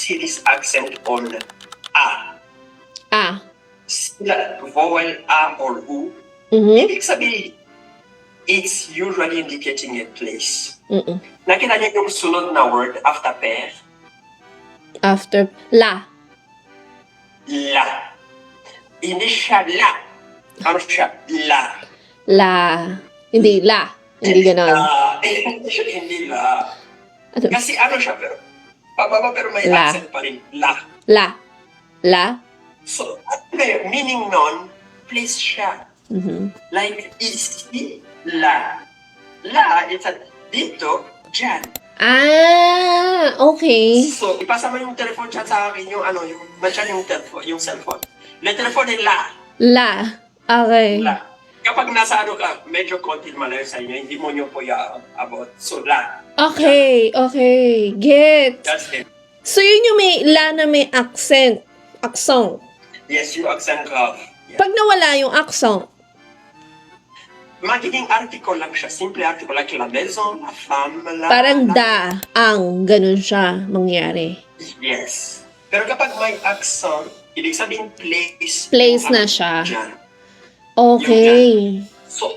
series accent on A. Ah. Sila vowel A or U. Mhm. Ibig sabihin, it's usually indicating a place. Mm-mm. Nakita niyo yung sunod na word after pair? After la. La. Hindi siya la. Ano siya? La. La. Hindi la. Hindi ganon. Hindi la. Ano? Kasi ano siya, pero pababa pero may La. accent pa rin. La. La. La. So, ano meaning nun, place siya. Mhm. Like, easy, la. La, it's a dito, dyan. Ah, okay. So, ipasa mo yung telephone chat sa akin, yung ano, yung nandiyan yung telephone, yung cellphone. May telephone din la. La. Okay. La. Kapag nasa ano ka, medyo konti malayo sa inyo, hindi mo nyo po about. So, la. Okay, okay. Get. That's it. So, yun yung may la na may accent. Aksong. Yes, yung accent ka. Yeah. Pag nawala yung aksong, Magiging article lang siya. Simple article like la maison, la femme, la... parang la- da, ang, ganun siya mangyari. Yes. Pero kapag may accent, ibig sabihin place. Place yung na accent siya. dyan. Okay. So,